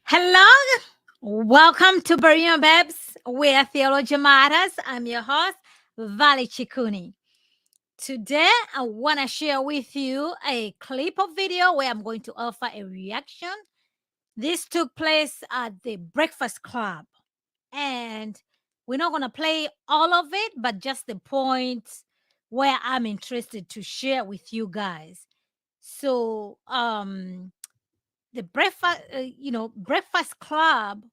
Hello, welcome to Berean Babes, where theology matters. I'm your host, Vali Chikuni. Today, I want to share with you a clip of video where I'm going to offer a reaction. This took place at the Breakfast Club, and we're not going to play all of it, but just the points where I'm interested to share with you guys. So, the Breakfast Club,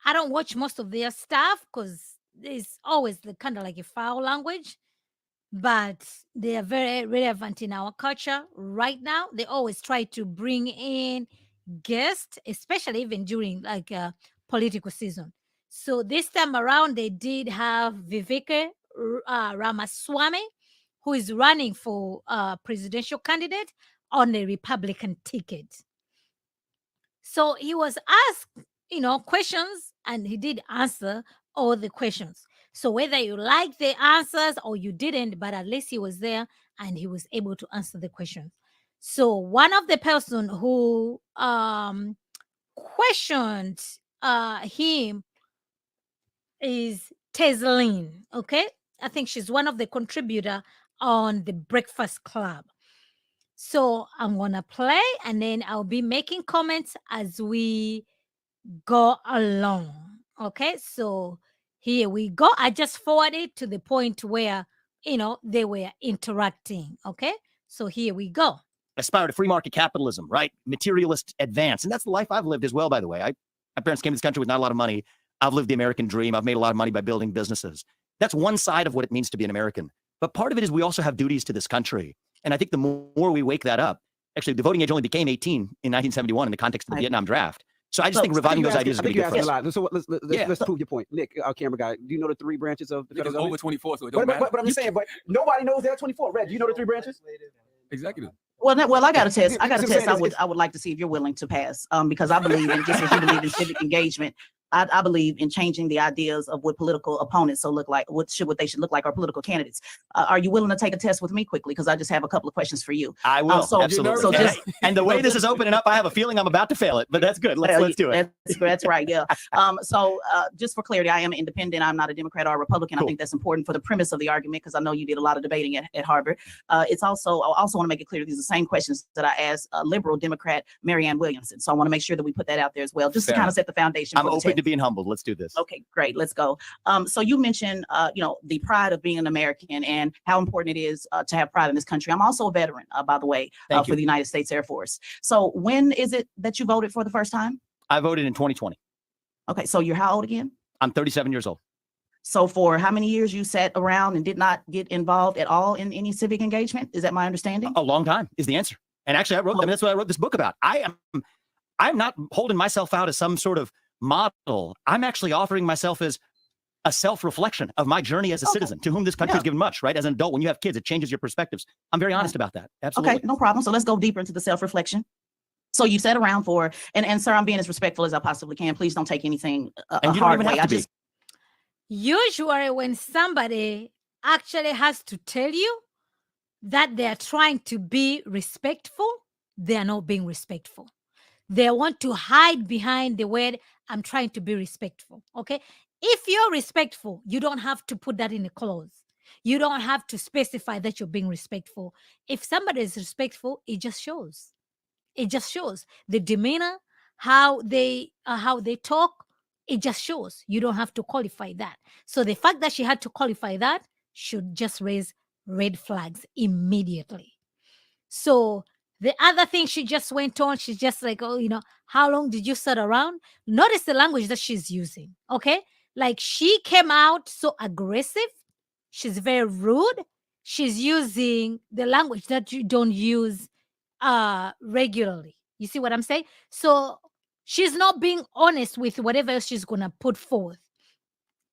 I don't watch most of their stuff because it's always the kind of like a foul language, but they are very relevant in our culture right now. They always try to bring in guests, especially even during like political season. So this time around, they did have Vivek Ramaswamy, who is running for presidential candidate on the Republican ticket. So he was asked, questions, and he did answer all the questions. So whether you like the answers or you didn't, but at least he was there and he was able to answer the question. So one of the person who questioned him is Tezlyn. Okay, I think she's one of the contributor on the Breakfast Club. So I'm gonna play, and then I'll be making comments as we go along. Okay, so here we go. I just forwarded to the point where they were interacting. Okay, so here we go. Aspire to free market capitalism, right? Materialist advance. And that's the life I've lived as well, by the way. My parents came to this country with not a lot of money. I've lived the American dream. I've made a lot of money by building businesses. That's one side of what it means to be an American. But part of it is we also have duties to this country. And I think the more we wake that up, actually, the voting age only became 18 in 1971 in the context of the Vietnam draft. So I just think reviving those ideas is going to be good for us. So let's prove your point. Nick, our camera guy, do you know the 3 branches of the federal government? Over 24, so it don't matter. But I'm just saying, but nobody knows there are 24. Red, do you know the 3 branches? Executive. Well, I got a test. I would like to see if you're willing to pass, because I believe in, just as you believe in civic engagement, I believe in changing the ideas of what political opponents look like, what they should look like, or political candidates. Are you willing to take a test with me quickly? Because I just have a couple of questions for you. I will, absolutely. So and the way this is opening up, I have a feeling I'm about to fail it, but that's good. Let's do it. That's right, yeah. So just for clarity, I am an independent. I'm not a Democrat or a Republican. Cool. I think that's important for the premise of the argument, because I know you did a lot of debating at Harvard. It's also, I also want to make it clear these are the same questions that I asked liberal Democrat Marianne Williamson. So I want to make sure that we put that out there as well, just to kind of set the foundation. I'm open to being humbled. Let's do this. Okay, great. Let's go. So you mentioned, the pride of being an American and how important it is to have pride in this country. I'm also a veteran, by the way, for the United States Air Force. So when is it that you voted for the first time? I voted in 2020. Okay, so you're how old again? I'm 37 years old. So for how many years you sat around and did not get involved at all in any civic engagement? Is that my understanding? A long time is the answer. And actually, that's what I wrote this book about. I'm not holding myself out as some sort of model. I'm actually offering myself as a self-reflection of my journey as a citizen to whom this country has given much, right? As an adult, when you have kids, it changes your perspectives. I'm very honest about that. Absolutely. Okay, no problem. So let's go deeper into the self-reflection. So you sat around for, and sir, I'm being as respectful as I possibly can. Please don't take anything and you don't even have to be. Usually when somebody actually has to tell you that they're trying to be respectful, they're not being respectful. They want to hide behind the word, I'm trying to be respectful. Okay. If you're respectful, you don't have to put that in a clause. You don't have to specify that you're being respectful. If somebody is respectful, it just shows. It just shows the demeanor, how they talk. It just shows. You don't have to qualify that. So the fact that she had to qualify that should just raise red flags immediately. So the other thing she just went on, she's just like, oh, how long did you sit around? Notice the language that she's using, okay? Like she came out so aggressive. She's very rude. She's using the language that you don't use regularly. You see what I'm saying? So she's not being honest with whatever else she's going to put forth.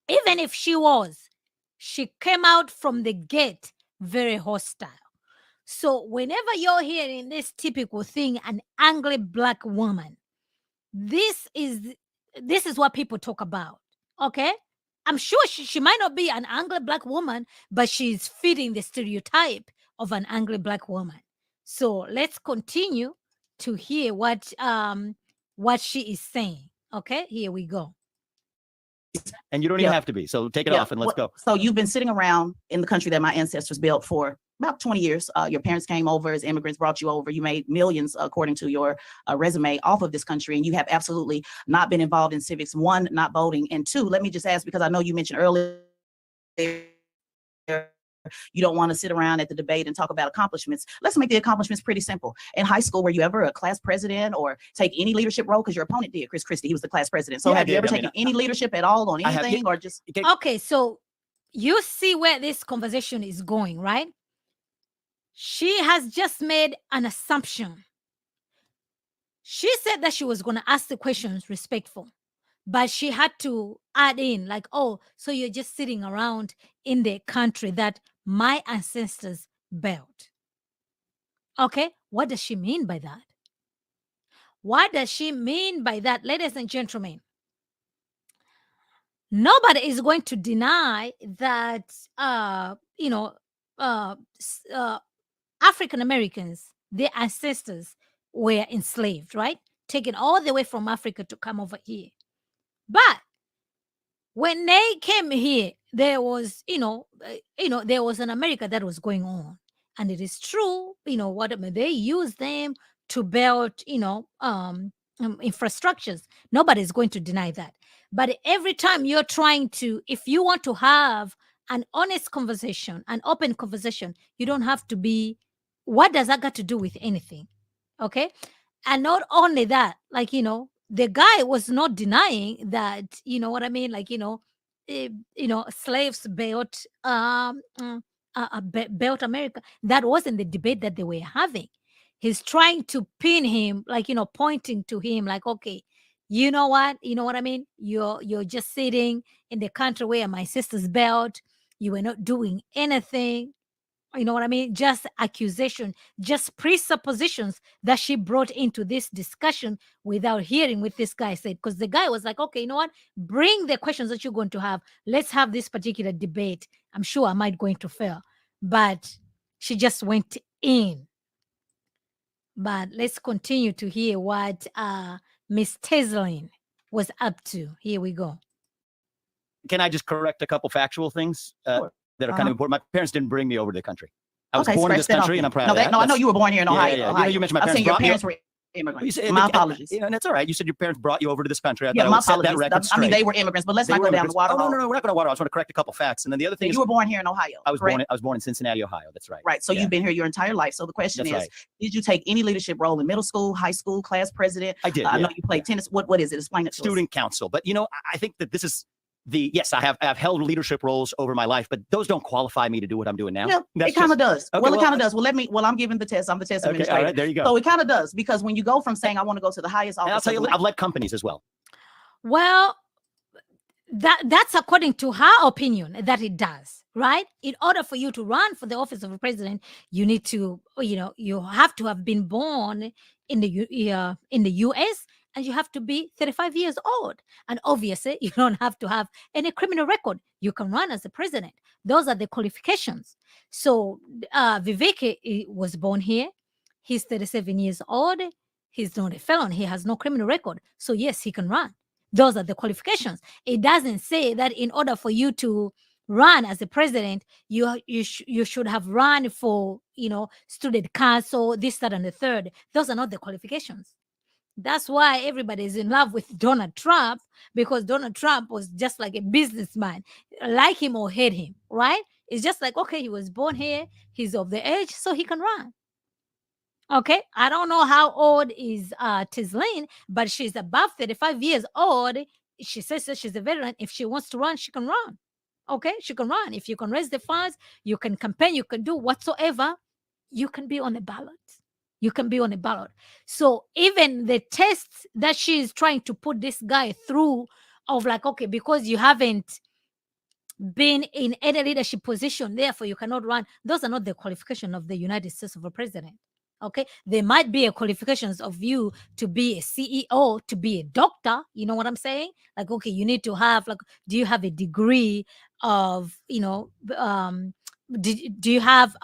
Even if she was, she came out from the gate very hostile. So whenever you're hearing this typical thing, an angry Black woman, this is what people talk about, okay? I'm sure she might not be an angry Black woman, but she's fitting the stereotype of an angry Black woman. So let's continue to hear what she is saying. Okay, here we go. And you don't even have to be. So take it off and let's go. So you've been sitting around in the country that my ancestors built for about 20 years. Your parents came over as immigrants, brought you over. You made millions, according to your resume, off of this country. And you have absolutely not been involved in civics. 1, not voting. And 2, let me just ask, because I know you mentioned earlier, you don't want to sit around at the debate and talk about accomplishments. Let's make the accomplishments pretty simple. In high school, were you ever a class president or take any leadership role? Because your opponent did, Chris Christie, he was the class president. So have you ever taken any leadership at all on anything or just? Okay, so you see where this conversation is going, right? She has just made an assumption. She said that she was going to ask the questions respectful, but she had to add in like, oh, so you're just sitting around in the country that my ancestors built. Okay, what does she mean by that? What does she mean by that, ladies and gentlemen? Nobody is going to deny that, African Americans, their ancestors were enslaved, right? Taken all the way from Africa to come over here. But when they came here, there was, there was an America that was going on. And it is true, they used them to build, infrastructures. Nobody's going to deny that. But every time you're trying to, if you want to have an honest conversation, an open conversation, you don't have to be, what does that got to do with anything? Okay. And not only that, the guy was not denying that, slaves built built America. That wasn't the debate that they were having. He's trying to pin him, pointing to him, like, okay, you know what I mean? You're just sitting in the country where my sisters built. You were not doing anything. You know what I mean? Just accusation, just presuppositions that she brought into this discussion without hearing what this guy said. Because the guy was like, okay, you know what? Bring the questions that you're going to have. Let's have this particular debate. I'm sure I might going to fail. But she just went in. But let's continue to hear what Miss Tezlyn was up to. Here we go. Can I just correct a couple factual things? Sure. That are kind of important. My parents didn't bring me over to the country. I was born in this scratch that country, off and I'm proud then. of that. No, I know you were born here in Ohio. Yeah. Ohio. You mentioned my I've parents seen your brought me parents were immigrants. said- My apologies. And that's all right. You said your parents brought you over to this country. I Yeah, thought I my would set that apologies. record I mean, straight. they were immigrants, but let's They not were go down the immigrants. water. Oh, no, hole. we're not going to water. I just want to correct a couple facts. And then the other thing is, You were born here in Ohio. I was correct? born in Cincinnati, Ohio. That's right. Right. So Yeah. you've been here your entire life. So the question That's is, right. did you take any leadership role in middle school, high school, class president? I did. I know yeah. you played tennis. What is it? Explain it to us. Student council. But I think that this is yes, I've held leadership roles over my life, but those don't qualify me to do what I'm doing now. Yeah, That's it kind of just- does. Okay, It kind of does. Well, I'm giving the test. I'm the test Okay, administrator. all right, there you go. So it kind of does, because when you go from saying I want to go to the highest office, And I'll tell of you, the I've led companies as well. Well, that's according to her opinion that it does, right? In order for you to run for the office of a president, you need to, you have to have been born in the US, and you have to be 35 years old. And obviously, you don't have to have any criminal record. You can run as a president. Those are the qualifications. So Vivek was born here. He's 37 years old. He's not a felon. He has no criminal record. So yes, he can run. Those are the qualifications. It doesn't say that in order for you to run as a president, you should have run for, student council, this, that, and the third. Those are not the qualifications. That's why everybody is in love with Donald Trump, because Donald Trump was just like a businessman, like him or hate him, right? It's just like, okay, he was born here, he's of the age, so he can run. Okay, I don't know how old is Tezlyn, but she's above 35 years old. She says that she's a veteran. If she wants to run, she can run. Okay, she can run. If you can raise the funds, you can campaign, you can do whatsoever, you can be on the ballot. You can be on a ballot. So even the tests that she's trying to put this guy through of like, okay, because you haven't been in any leadership position, therefore you cannot run. Those are not the qualification of the United States of a president. Okay, there might be a qualifications of you to be a CEO, to be a doctor. You know what I'm saying? Like, okay, you need to have like, do you have a degree of, do you have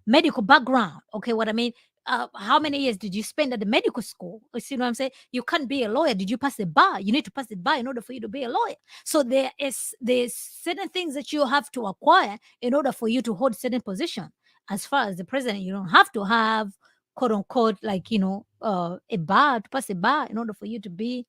medical background? Okay, what I mean. How many years did you spend at the medical school? You see what I'm saying? You can't be a lawyer. Did you pass the bar? You need to pass the bar in order for you to be a lawyer. So there's certain things that you have to acquire in order for you to hold certain position. As far as the president, you don't have to have quote unquote like a bar, to pass a bar in order for you to be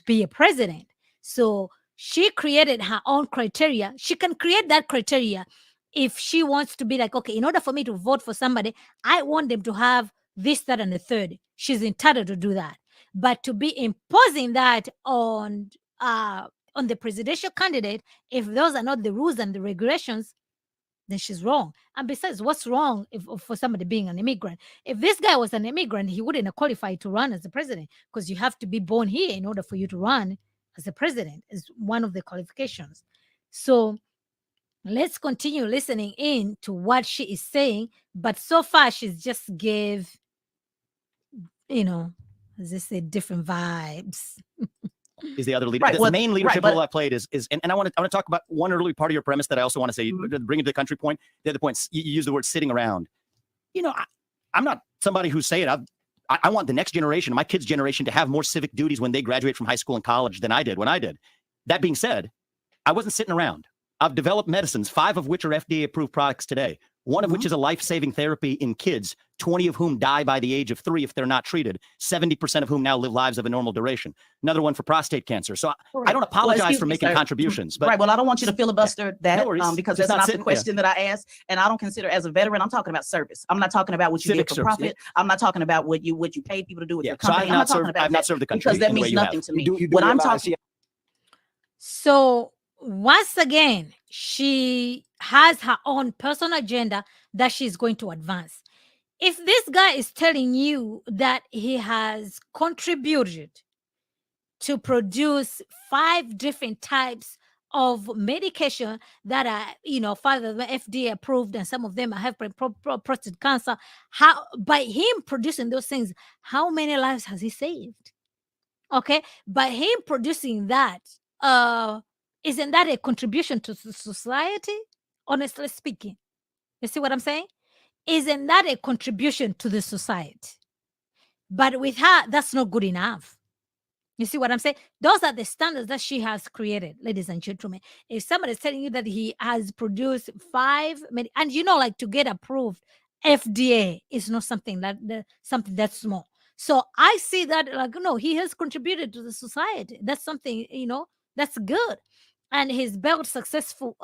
a president. So she created her own criteria. She can create that criteria if she wants to be like, okay, in order for me to vote for somebody, I want them to have this, that, and the third. She's entitled to do that. But to be imposing that on the presidential candidate, if those are not the rules and the regulations, then she's wrong. And besides, what's wrong for somebody being an immigrant? If this guy was an immigrant, he wouldn't qualify to run as a president, because you have to be born here in order for you to run as a president, is one of the qualifications. So let's continue listening in to what she is saying. But so far, she's just gave, as they say, different vibes. Is the other leader? Right, The main leadership right, role I played is, and I want to talk about one early part of your premise that I also want to say, bring it to the country point. The other point, you use the word sitting around. You know, I'm not somebody who's saying I want the next generation, my kids' generation, to have more civic duties when they graduate from high school and college than I did when I did. That being said, I wasn't sitting around. I've developed medicines, 5 of which are FDA-approved products today, one of which is a life-saving therapy in kids, 20 of whom die by the age of 3 if they're not treated, 70% of whom now live lives of a normal duration. Another one for prostate cancer. So I don't apologize for making contributions. But well, I don't want you to filibuster that no because that's not the question that I asked. And I don't consider, as a veteran, I'm talking about service. I'm not talking about what you did for profit. I'm not talking about what you paid people to do with your company. I'm not talking about I've not served the country because that means nothing to me. You What I'm talking. So once again, she has her own personal agenda that she's going to advance. If this guy is telling you that he has contributed to produce 5 different types of medication that are, 5 of them FDA approved and some of them have prostate cancer, how by him producing those things, how many lives has he saved? Okay, by him producing that, isn't that a contribution to society? Honestly speaking, you see what I'm saying? Isn't that a contribution to the society? But with her, that's not good enough. You see what I'm saying? Those are the standards that she has created, ladies and gentlemen. If somebody is telling you that he has produced 5, and like to get approved, FDA is not something something that's small. So I see that he has contributed to the society. That's something, that's good. And he's built successful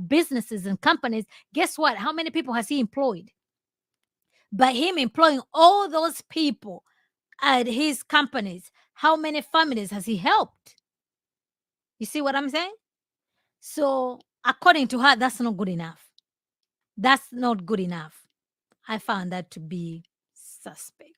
businesses and companies. Guess what? How many people has he employed? By him employing all those people at his companies, how many families has he helped? You see what I'm saying? So according to her, that's not good enough. That's not good enough. I found that to be suspect.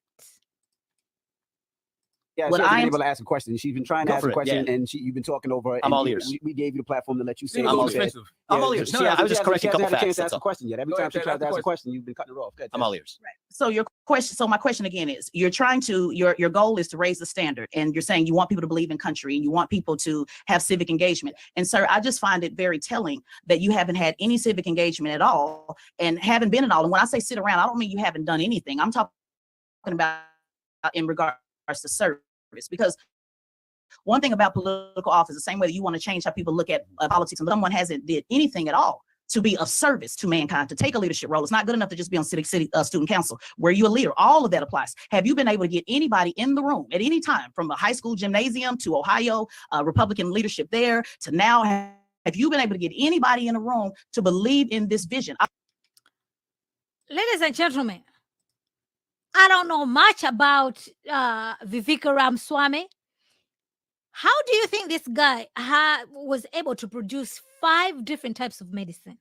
Yeah, she hasn't been able to ask a question. She's been trying to ask a question, and you've been talking over her. I'm all ears. We gave you the platform to let you say. I'm all ears. I'm all ears. No, I was just correcting a couple facts. She hasn't had a chance to ask a question yet. Every time she tries to ask a question, you've been cutting her off. I'm all ears. Right. So your question. So my question again is: you're trying to your goal is to raise the standard, and you're saying you want people to believe in country, and you want people to have civic engagement. And sir, I just find it very telling that you haven't had any civic engagement at all, and haven't been at all. And when I say sit around, I don't mean you haven't done anything. I'm talking about in regards to service. Because one thing about political office, the same way that you want to change how people look at politics, and someone hasn't did anything at all to be of service to mankind, to take a leadership role. It's not good enough to just be on city student council where you're a leader. All of that applies. Have you been able to get anybody in the room at any time, from a high school gymnasium to Ohio, Republican leadership there to now? Have you been able to get anybody in the room to believe in this vision? Ladies and gentlemen, I don't know much about Vivek Ramaswamy. How do you think this guy was able to produce 5 different types of medicine?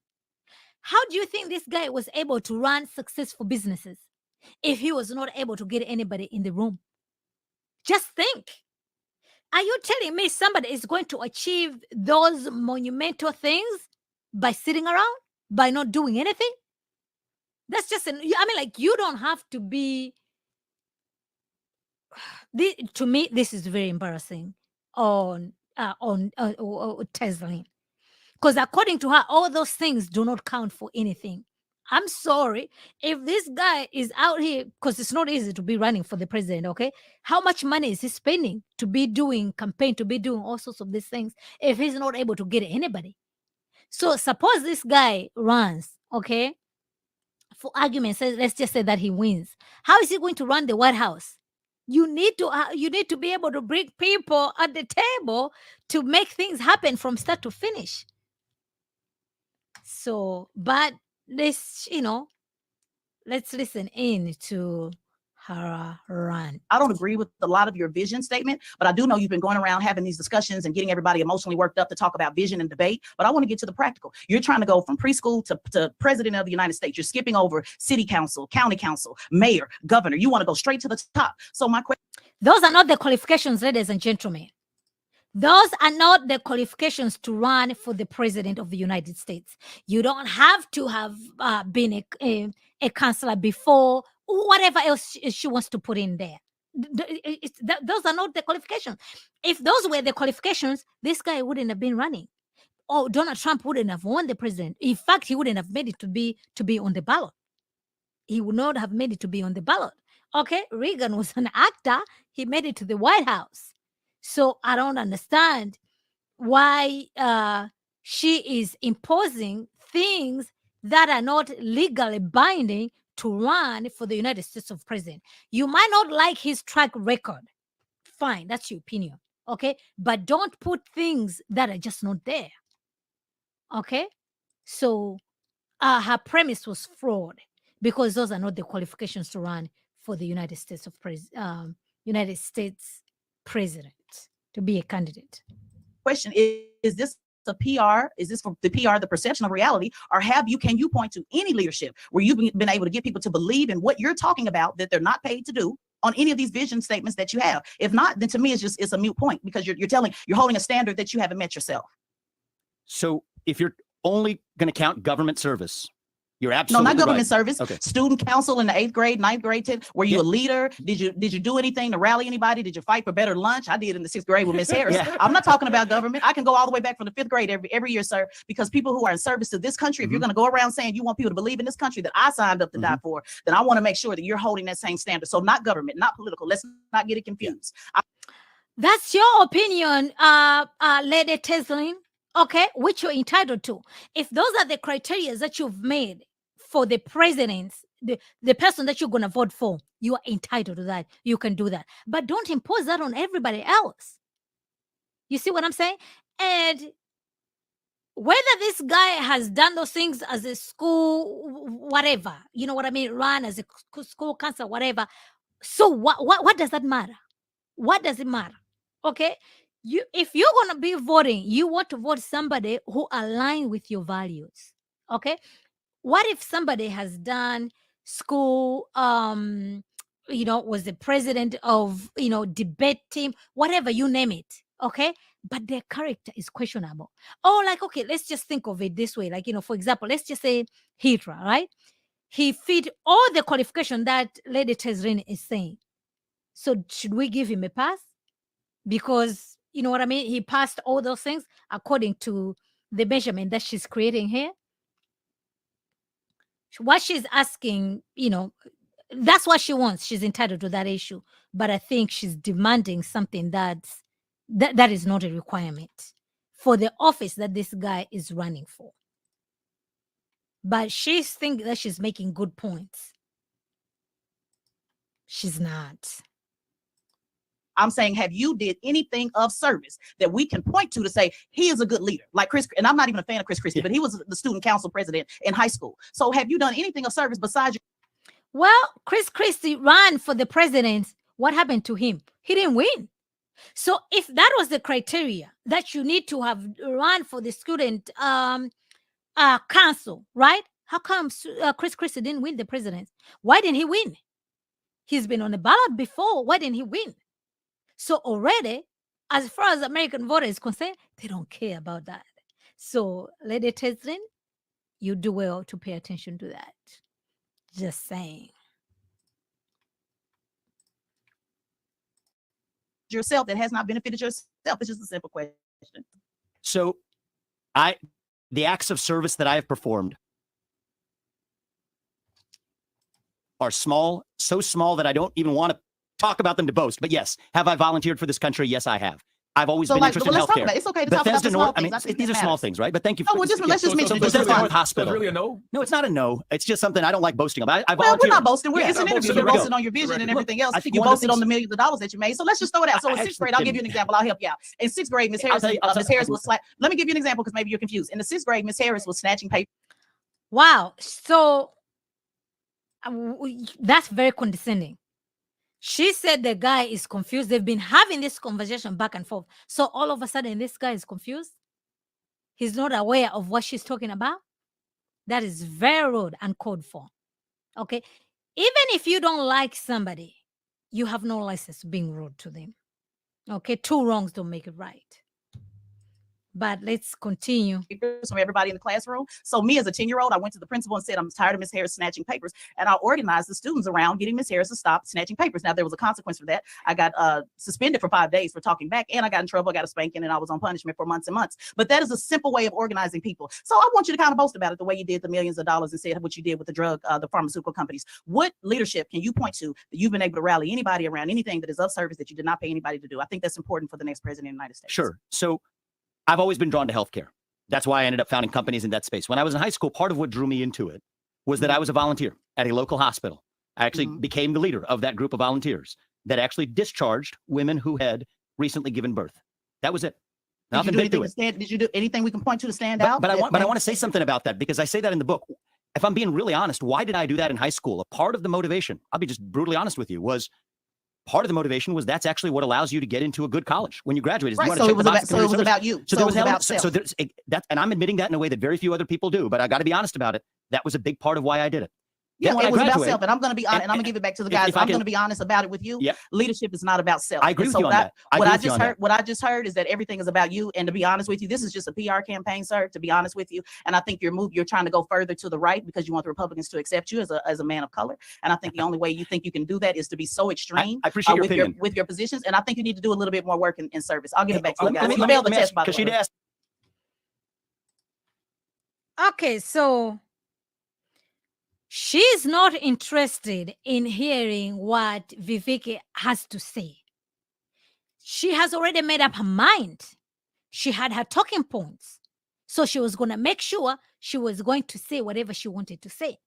How do you think this guy was able to run successful businesses if he was not able to get anybody in the room? Just think. Are you telling me somebody is going to achieve those monumental things by sitting around, by not doing anything? That's just, you don't have to be. To me, this is very embarrassing on Tezlyn, because according to her, all those things do not count for anything. I'm sorry if this guy is out here, because it's not easy to be running for the president. Okay, how much money is he spending to be doing campaign, to be doing all sorts of these things, if he's not able to get anybody? So suppose this guy runs, okay, for argument's sake, let's just say that he wins. How is he going to run the White House? You need to be able to bring people at the table to make things happen from start to finish. So, but this, let's listen in to her rant. I don't agree with a lot of your vision statement, but I do know you've been going around having these discussions and getting everybody emotionally worked up to talk about vision and debate. But I want to get to the practical. You're trying to go from preschool to president of the United States. You're skipping over city council, county council, mayor, governor. You want to go straight to the top. So my question. Those are not the qualifications, ladies and gentlemen. Those are not the qualifications to run for the president of the United States. You don't have to have been a counselor before, whatever else she wants to put in there. Those are not the qualifications. If those were the qualifications, this guy wouldn't have been running. Or Donald Trump wouldn't have won the president. In fact, he wouldn't have made it to be on the ballot. he would not have made it to be on the ballot. Okay, Reagan was an actor. He made it to the White House. So I don't understand why she is imposing things that are not legally binding to run for the United States of President. You might not like his track record. Fine, that's your opinion. Okay, but don't put things that are just not there. Okay, so her premise was fraud because those are not the qualifications to run for the United States president, to be a candidate. Question is this a PR? Is this for the PR, the perception of reality, or can you point to any leadership where you've been able to get people to believe in what you're talking about that they're not paid to do on any of these vision statements that you have? If not, then to me it's a moot point because you're holding a standard that you haven't met yourself. So if you're only going to count government service, you're absolutely no, not government right. service. Okay. Student council in the 8th grade, 9th grade, 10th. Were you a leader? Did you do anything to rally anybody? Did you fight for better lunch? I did in the 6th grade with Miss Harris. Yeah. I'm not talking about government. I can go all the way back from the 5th grade every year, sir, because people who are in service to this country, if you're going to go around saying you want people to believe in this country that I signed up to die for, then I want to make sure that you're holding that same standard. So not government, not political. Let's not get it confused. That's your opinion, Lady Tezlyn, okay, which you're entitled to. If those are the criteria that you've made for the presidents, the person that you're going to vote for, you are entitled to that. You can do that. But don't impose that on everybody else. You see what I'm saying? And whether this guy has done those things as a school, whatever, you know what I mean, run as a school counselor, whatever. So what does that matter? What does it matter? Okay? If you're going to be voting, you want to vote somebody who align with your values. Okay? What if somebody has done school, was the president of, debate team, whatever, you name it, okay? But their character is questionable. Oh, like, okay, let's just think of it this way. Like, for example, let's just say Hitler, right? He fit all the qualification that Lady Tezlyn is saying. So should we give him a pass? Because, you know what I mean? He passed all those things according to the measurement that she's creating here. What she's asking, that's what she wants. She's entitled to that issue. But I think she's demanding something that is not a requirement for the office that this guy is running for. But she thinks that she's making good points. She's not. I'm saying, have you did anything of service that we can point to say he is a good leader? Like Chris, and I'm not even a fan of Chris Christie, but he was the student council president in high school. So have you done anything of service besides? Well, Chris Christie ran for the president. What happened to him? He didn't win. So if that was the criteria that you need to have run for the student council, right? How come Chris Christie didn't win the president? Why didn't he win? He's been on the ballot before. Why didn't he win? So already, as far as American voters is concerned, they don't care about that. So, Lady Tezlyn, you do well to pay attention to that. Just saying. Yourself that has not benefited yourself. It's just a simple question. So, the acts of service that I have performed are small, so small that I don't even want to talk about them to boast. But yes, have I volunteered for this country? Yes, I have. I've always been interested in healthcare. It's okay to talk about the small things. These are small things, right? But thank you. Oh, well, let's just mention Bethesda Hospital. Really a no? No, it's not a no. It's just something I don't like boasting about. Well, we're not boasting. It's an interview. You're boasting on your vision and everything else. You boasted on the millions of dollars that you made. So let's just throw it out. So in 6th grade, I'll give you an example. I'll help you out. In 6th grade, Miss Harris was let me give you an example because maybe you're confused. In the 6th grade, Miss Harris was snatching paper. Wow. So that's very condescending. She said the guy is confused. They've been having this conversation back and forth. So all of a sudden, this guy is confused. He's not aware of what she's talking about. That is very rude and called for. Okay. Even if you don't like somebody, you have no license being rude to them. Okay. 2 wrongs don't make it right. But let's continue. From everybody in the classroom. So me as a 10-year-old, I went to the principal and said, I'm tired of Miss Harris snatching papers. And I organized the students around getting Miss Harris to stop snatching papers. Now, there was a consequence for that. I got suspended for 5 days for talking back, and I got in trouble, I got a spanking, and I was on punishment for months and months. But that is a simple way of organizing people. So I want you to kind of boast about it the way you did the millions of dollars and said what you did with the pharmaceutical companies. What leadership can you point to that you've been able to rally anybody around anything that is of service that you did not pay anybody to do? I think that's important for the next president of the United States. Sure. So I've always been drawn to healthcare. That's why I ended up founding companies in that space. When I was in high school, part of what drew me into it was that I was a volunteer at a local hospital. I actually became the leader of that group of volunteers that actually discharged women who had recently given birth. That was it. Did you do anything we can point to stand out? But I want to say something about that, because I say that in the book. If I'm being really honest, why did I do that in high school? A part of the motivation, I'll be just brutally honest with you, was part of the motivation was that's actually what allows you to get into a good college when you graduate. Right. So it was about you. So there was about self. So there's that, and I'm admitting that in a way that very few other people do. But I got to be honest about it. That was a big part of why I did it. Yeah, it was about self, and I'm going to be honest, and I'm going to give it back to the guys. I'm going to be honest about it with you. Yeah. Leadership is not about self. I agree with you on that. What I just heard is that everything is about you. And to be honest with you, this is just a PR campaign, sir. To be honest with you, and I think you're trying to go further to the right because you want the Republicans to accept you as a man of color. And I think the only way you think you can do that is to be so extreme. I appreciate your opinion. with your positions, and I think you need to do a little bit more work in service. I'll give it back to the guys. Let me ask, because she'd asked. Okay, so she's not interested in hearing what Vivek has to say. She has already made up her mind. She had her talking points. So she was going to make sure she was going to say whatever she wanted to say.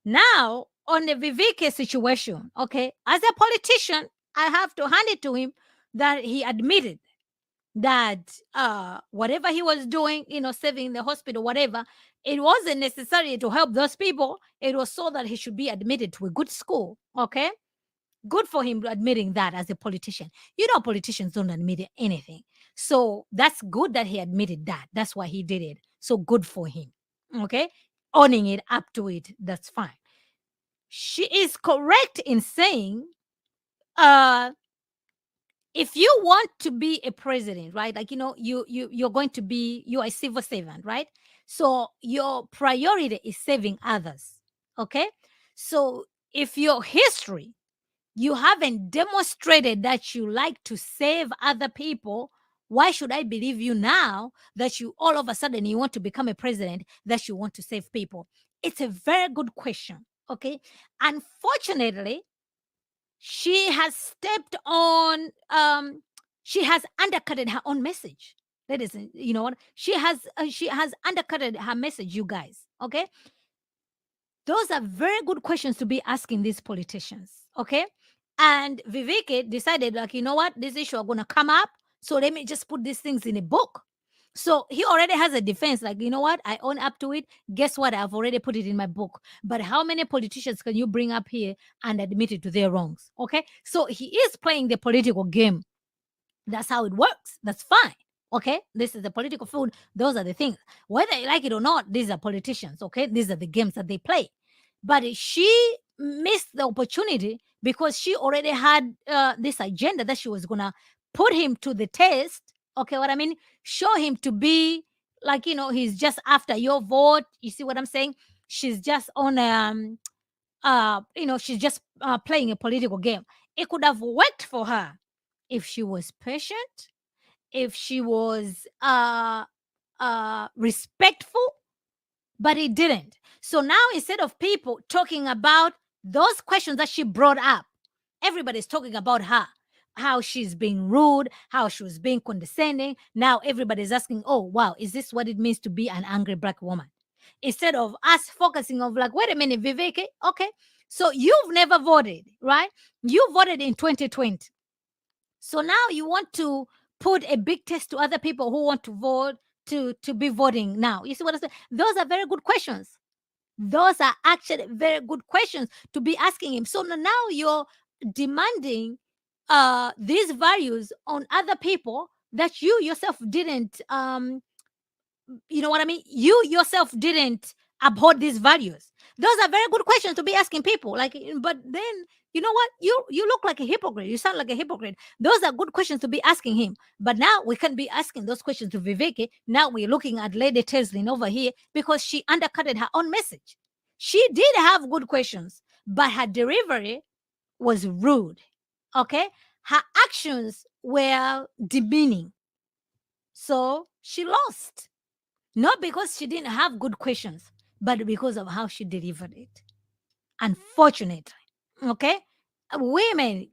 Now, on the Vivek situation, okay, as a politician, I have to hand it to him that he admitted that whatever he was doing, saving the hospital, whatever, it wasn't necessary to help those people. It was so that he should be admitted to a good school. Okay. Good for him admitting that as a politician. Politicians don't admit anything. So that's good that he admitted that. That's why he did it. So good for him. Okay. Owning it up to it. That's fine. She is correct in saying, if you want to be a president, right? Like, you're going to be, you're a civil servant, right? So your priority is saving others. Okay. So if your history, you haven't demonstrated that you like to save other people, why should I believe you now that you all of a sudden you want to become a president, that you want to save people? It's a very good question. Okay. Unfortunately, she has stepped on, she has undercutted her own message. Ladies, you know what? She has undercutted her message, you guys. Okay. Those are very good questions to be asking these politicians. Okay. And Vivek decided, like, you know what? This issue are going to come up. So let me just put these things in a book. So he already has a defense, like, you know what? I own up to it. Guess what? I've already put it in my book. But how many politicians can you bring up here and admit it to their wrongs? Okay. So he is playing the political game. That's how it works. That's fine. Okay. This is the political field. Those are the things. Whether you like it or not, these are politicians. Okay. These are the games that they play. But she missed the opportunity because she already had this agenda that she was going to put him to the test. Okay, what I mean? Show him to be like, he's just after your vote. You see what I'm saying? She's just on, she's just playing a political game. It could have worked for her if she was patient, if she was respectful, but it didn't. So now instead of people talking about those questions that she brought up, everybody's talking about her. How she's being rude, how she was being condescending. Now everybody's asking, oh, wow, is this what it means to be an angry Black woman? Instead of us focusing on like, wait a minute, Vivek, okay, so you've never voted, right? You voted in 2020. So now you want to put a big test to other people who want to vote to be voting now. You see what I'm saying? Those are very good questions. Those are actually very good questions to be asking him. So now you're demanding these values on other people that you yourself didn't, you know what I mean? You yourself didn't uphold these values. Those are very good questions to be asking people. Like, but then you know what? You look like a hypocrite. You sound like a hypocrite. Those are good questions to be asking him. But now we can be asking those questions to Vivek. Now we're looking at Lady Tezlyn over here because she undercutted her own message. She did have good questions, but her delivery was rude. Okay? Her actions were demeaning. So she lost. Not because she didn't have good questions, but because of how she delivered it. Unfortunately. Okay? Women,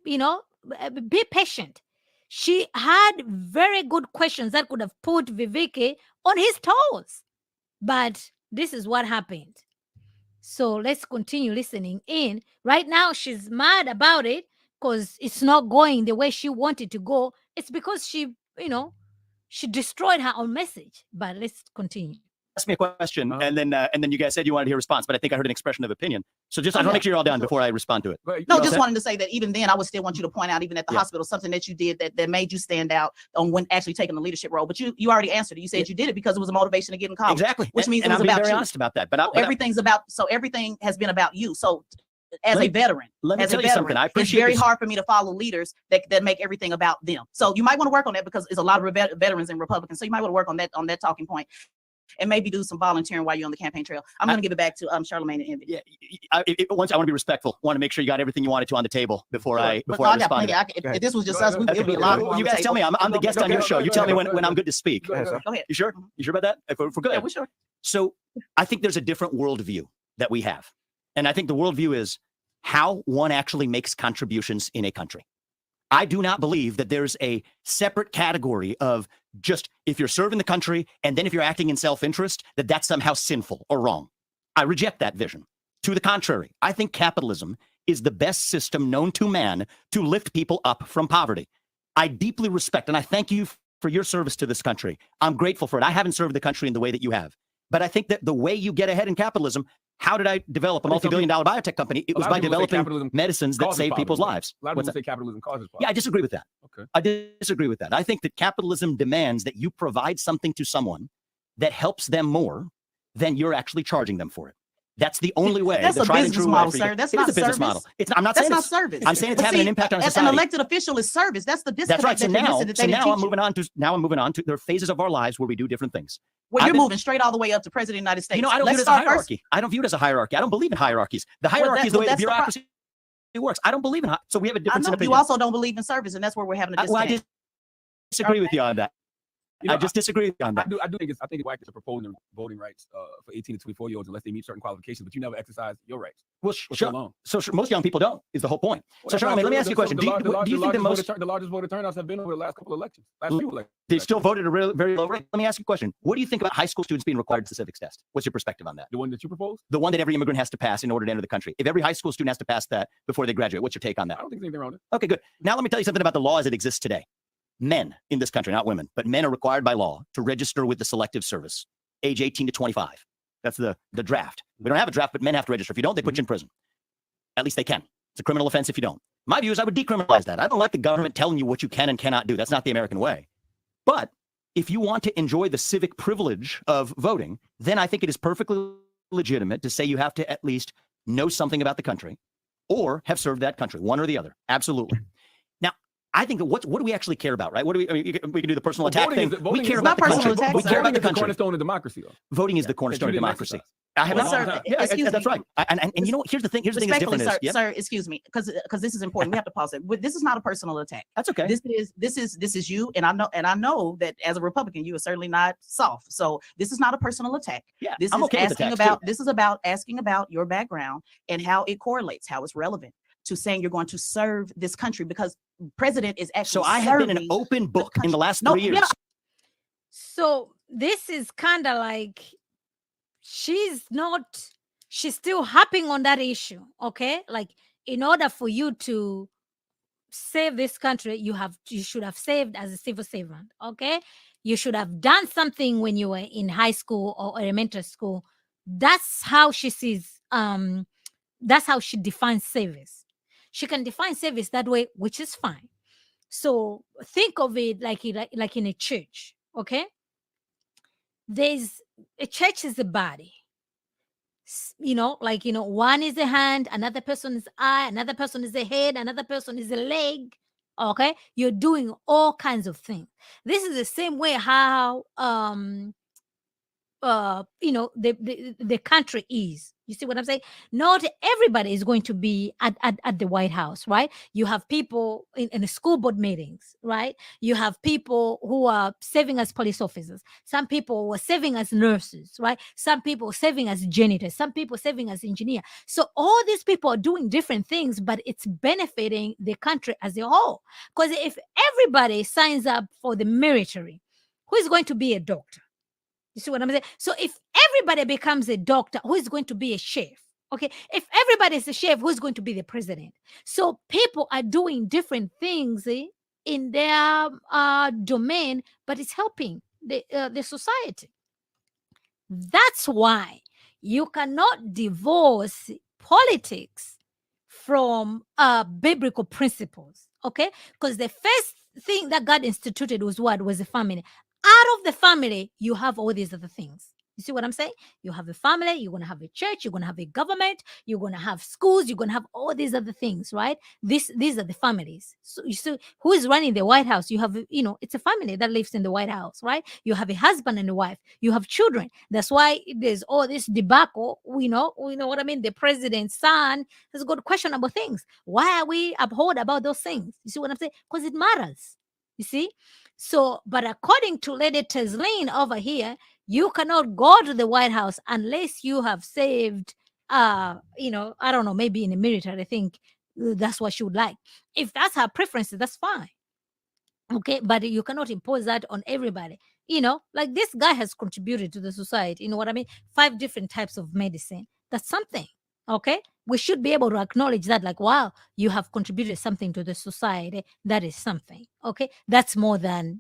be patient. She had very good questions that could have put Vivek on his toes. But this is what happened. So let's continue listening in. Right now, she's mad about it because it's not going the way she wanted to go. It's because she destroyed her own message. But let's continue. Ask me a question, and then you guys said you wanted to hear a response, but I think I heard an expression of opinion. So just I want to make sure you're all done before I respond to it. No, just wanted to say that even then, I would still want you to point out, even at the hospital, something that you did that made you stand out on when actually taking the leadership role. But you already answered it. You said you did it because it was a motivation to get in college. Exactly, which means and it was I'm being about very you. honest about that. But everything has been about you. So as a veteran, let me tell you something. I appreciate it's very hard for me to follow leaders that make everything about them. So you might want to work on that because there's a lot of veterans and Republicans. So you might want to work on that talking point. And maybe do some volunteering while you're on the campaign trail. I'm going to give it back to Charlamagne and Envy. Yeah, once I want to be respectful. Want to make sure you got everything you wanted to on the table before I respond. If this was just us, it'd be a lot. You guys tell me. I'm the guest on your show. You tell me when I'm good to speak. Go ahead. You sure? You sure about that? If we're good. Yeah, we're sure. So I think there's a different worldview that we have, and I think the worldview is how one actually makes contributions in a country. I do not believe that there's a separate category of just if you're serving the country and then if you're acting in self-interest, that's somehow sinful or wrong. I reject that vision. To the contrary, I think capitalism is the best system known to man to lift people up from poverty. I deeply respect and I thank you for your service to this country. I'm grateful for it. I haven't served the country in the way that you have. But I think that the way you get ahead in capitalism, how did I develop a multi-billion-dollar biotech company? It was by developing medicines that save people's lives. A lot of people say capitalism causes poverty. Yeah, I disagree with that. Okay. I disagree with that. I think that capitalism demands that you provide something to someone that helps them more than you're actually charging them for it. That's the only way. That's a business model, sir. That's not a business service. model. I'm not saying that's not service. I'm saying it's having an impact on society. An elected official is service. That's the disconnect. That's right. So now I'm moving on to there are phases of our lives where we do different things. Well, you're moving straight all the way up to President of the United States. I don't view it as a hierarchy. I don't view it as a hierarchy. I don't believe in hierarchies. The hierarchy is the way the bureaucracy works. I don't believe in so we have a difference in opinion. You also don't believe in service, and that's where we're having a disconnect. Well, I disagree with you on that. I just disagree with you on that. I do think it's whack to propose voting rights for 18 to 24-year-olds unless they meet certain qualifications, but you never exercise your rights. Well, sure. So most young people don't, is the whole point. So, Charlamagne, let me ask you a question. Do you think the largest voter turnouts have been over the last couple of elections? They still voted at a very low rate. Let me ask you a question. What do you think about high school students being required to the civics test? What's your perspective on that? The one that you proposed? The one that every immigrant has to pass in order to enter the country. If every high school student has to pass that before they graduate, what's your take on that? I don't think there's anything wrong with it. Okay, good. Now let me tell you something about the law as it exists today. Men in this country, not women, but men are required by law to register with the Selective Service, age 18 to 25. That's the draft. We don't have a draft, but men have to register. If you don't, they put you in prison. At least they can. It's a criminal offense if you don't. My view is I would decriminalize that. I don't like the government telling you what you can and cannot do. That's not the American way. But if you want to enjoy the civic privilege of voting, then I think it is perfectly legitimate to say you have to at least know something about the country or have served that country, one or the other. Absolutely. I think what do we actually care about, right? What do we can do the personal attack thing. We care about the country. We care about the country. Cornerstone of democracy, though. Voting is the cornerstone of democracy. I have not. Yeah, that's right. And you know what? Here's the thing. Here's the thing that's different. Sir, excuse me, because this is important. We have to pause it. This is not a personal attack. That's okay. This is you, and I know that as a Republican, you are certainly not soft. So this is not a personal attack. Yeah, this is asking about. This is about asking about your background and how it correlates, how it's relevant to saying you're going to serve this country, because president is actually. So I have been an open book in the last 3 years. Yeah. So this is kind of like she's still harping on that issue. Okay, like in order for you to save this country, you should have saved as a civil servant. Okay, you should have done something when you were in high school or elementary school. That's how she sees. That's how she defines service. She can define service that way, which is fine. So think of it like in a church, okay? A church is a body. one is a hand, another person is eye, another person is a head, another person is a leg. Okay, you're doing all kinds of things. This is the same way how the country is. You see what I'm saying? Not everybody is going to be at the White House, right? You have people in the school board meetings, right? You have people who are serving as police officers. Some people who are serving as nurses, right? Some people serving as janitors. Some people serving as engineers. So all these people are doing different things, but it's benefiting the country as a whole. Because if everybody signs up for the military, who is going to be a doctor? You see what I'm saying? So if everybody becomes a doctor, who is going to be a chef? Okay. If everybody is a chef, who's going to be the president? So people are doing different things in their domain, but it's helping the society. That's why you cannot divorce politics from biblical principles. Okay. Because the first thing that God instituted was what? Was the family. Out of the family, you have all these other things. You see what I'm saying? You have a family, you're going to have a church, you're going to have a government, you're going to have schools, you're going to have all these other things, right? These are the families. So you see, who is running the White House? You have, it's a family that lives in the White House, right? You have a husband and a wife. You have children. That's why there's all this debacle. We know what I mean? The president's son has got questionable things. Why are we abhorred about those things? You see what I'm saying? Because it matters. You see? So, but according to Lady Tezlyn over here, you cannot go to the White House unless you have saved, I don't know, maybe in the military. I think that's what she would like. If that's her preference, that's fine. Okay, but you cannot impose that on everybody. Like this guy has contributed to the society. You know what I mean? 5 different types of medicine. That's something. Okay, we should be able to acknowledge that, like, wow, you have contributed something to the society. That is something. Okay, that's more than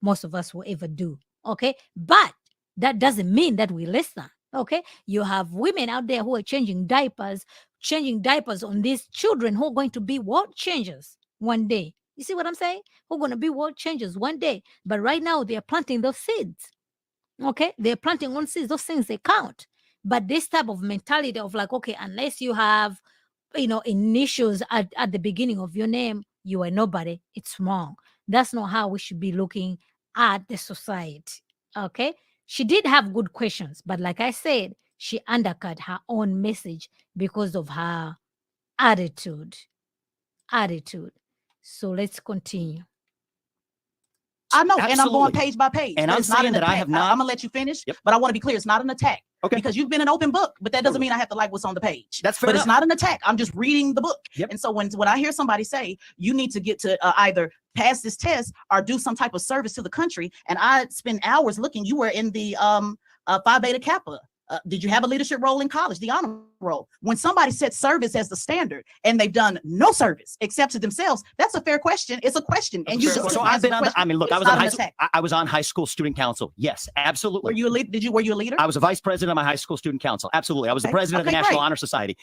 most of us will ever do. Okay, but that doesn't mean that we listen. Okay, you have women out there who are changing diapers on these children who are going to be world changers one day. You see what I'm saying? Who are going to be world changers one day. But right now they are planting those seeds. Okay, they're planting on seeds. Those things, they count. But this type of mentality of like, okay, unless you have, initials at the beginning of your name, you are nobody. It's wrong. That's not how we should be looking at the society. Okay, she did have good questions, but like I said, she undercut her own message because of her attitude. So let's continue. I know, and I'm going Absolutely. page by page. And but I'm it's not saying an that I attack. have not- I'm gonna let you finish, Yep. but I want to be clear. It's not an attack. Okay. Because you've been an open book, but that doesn't mean I have to like what's on the page. That's fair But it's enough. not an attack. I'm just reading the book. Yep. And so when I hear somebody say you need to get to either pass this test or do some type of service to the country, and I spend hours looking, you were in the Phi Beta Kappa. Did you have a leadership role in college, the honor roll? When somebody sets service as the standard and they've done no service except to themselves, that's a fair question. It's a question. And you So I've been on the, I mean, look, I was on I was on high school student council. Yes, absolutely. Were you a leader? Were you a leader? I was a vice president of my high school student council. Absolutely. I was the president of the National Honor Society.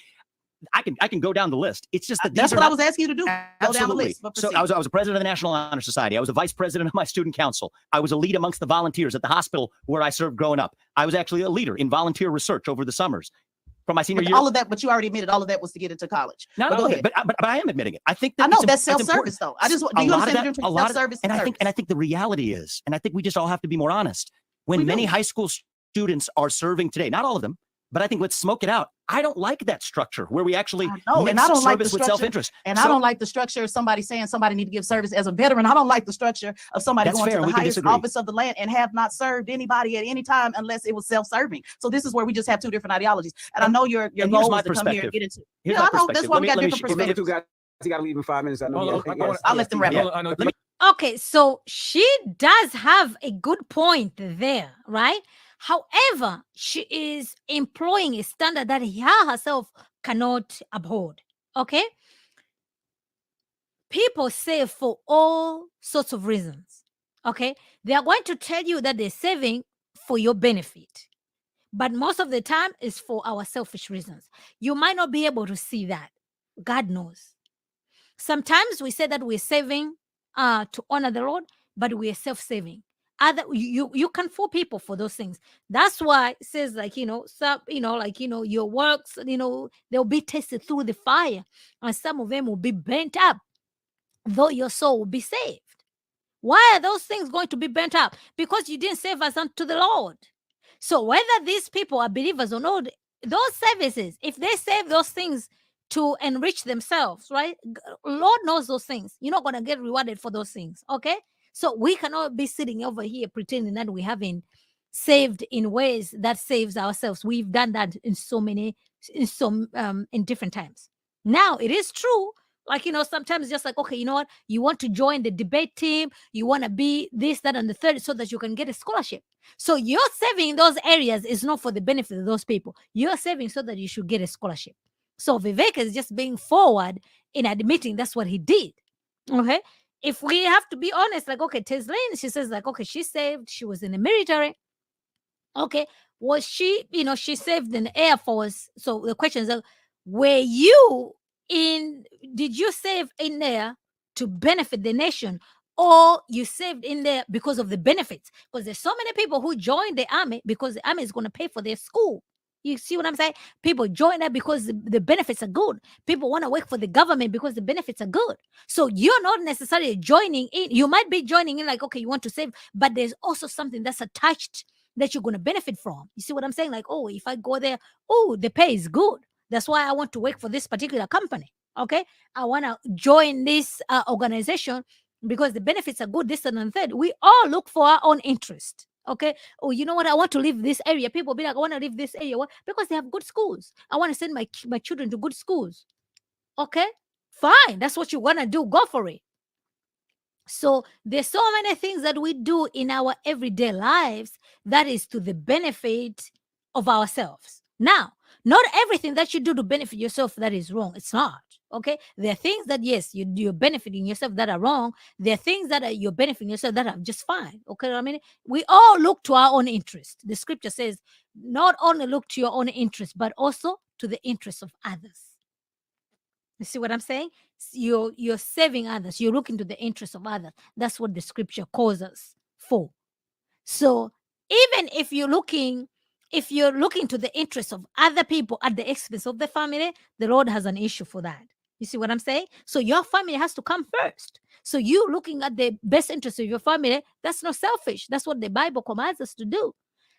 I can go down the list. It's just that that's what I was asking you to do. Go down the list. So I was a president of the National Honor Society. I was a vice president of my student council. I was a lead amongst the volunteers at the hospital where I served growing up. I was actually a leader in volunteer research over the summers from my senior year. All of that, but you already admitted all of that was to get into college. No, but I am admitting it. I think that I know that's self-service though. I just do you understand the difference between self-service and service? I think the reality is, and I think we just all have to be more honest. When many high school students are serving today, not all of them, but I think let's smoke it out. I don't like that structure where we actually mix service with self-interest. And I don't like the structure of somebody saying somebody need to give service as a veteran. I don't like the structure of somebody going to the highest office of the land and have not served anybody at any time unless it was self-serving. So this is where we just have 2 different ideologies. And I know your goal is to come here and get into. Yeah, I know that's why we got different perspectives. You got to leave in 5 minutes. I know. I'll let them wrap up. Okay, so she does have a good point there, right? However, she is employing a standard that her herself cannot uphold. Okay? People say for all sorts of reasons. Okay? They are going to tell you that they're saving for your benefit. But most of the time, it's for our selfish reasons. You might not be able to see that. God knows. Sometimes we say that we're saving to honor the Lord, but we are self-saving. other, you can fool people for those things. That's why it says, like, some, your works, they'll be tested through the fire, and some of them will be burnt up, though your soul will be saved. Why are those things going to be burnt up? Because you didn't save us unto the Lord. So whether these people are believers or not, those services, if they save those things to enrich themselves, right? Lord knows those things. You're not going to get rewarded for those things, okay? So we cannot be sitting over here pretending that we haven't saved in ways that saves ourselves. We've done that in in different times. Now, it is true, like, sometimes just like, okay, you know what? You want to join the debate team. You want to be this, that, and the third so that you can get a scholarship. So you're saving in those areas is not for the benefit of those people. You're saving so that you should get a scholarship. So Vivek is just being forward in admitting that's what he did. Okay. If we have to be honest, like, okay, Tezlyn, she says, like, okay, she saved, she was in the military. Okay. Was she, she saved in the Air Force. So the question is, did you save in there to benefit the nation, or you saved in there because of the benefits? Because there's so many people who join the army because the army is going to pay for their school. You see what I'm saying? People join that because the benefits are good. People want to work for the government because the benefits are good. So you're not necessarily joining in. You might be joining in like, okay, you want to save, but there's also something that's attached that you're going to benefit from. You see what I'm saying? Like, oh, if I go there, oh, the pay is good. That's why I want to work for this particular company. Okay. I want to join this organization because the benefits are good, this and the third. We all look for our own interest. Okay. Oh, you know what? I want to leave this area. People be like, I want to leave this area. What? Because they have good schools. I want to send my children to good schools. Okay. Fine. That's what you want to do. Go for it. So there's so many things that we do in our everyday lives that is to the benefit of ourselves. Now, not everything that you do to benefit yourself that is wrong. It's not. Okay. There are things that, yes, you're benefiting yourself that are wrong. There are things that you're benefiting yourself that are just fine. Okay. I mean, we all look to our own interest. The scripture says, not only look to your own interest, but also to the interest of others. You see what I'm saying? You're saving others. You're looking to the interest of others. That's what the scripture calls us for. So even if you're looking to the interest of other people at the expense of the family, the Lord has an issue for that. You see what I'm saying? So your family has to come first. So you looking at the best interest of your family, that's not selfish. That's what the Bible commands us to do.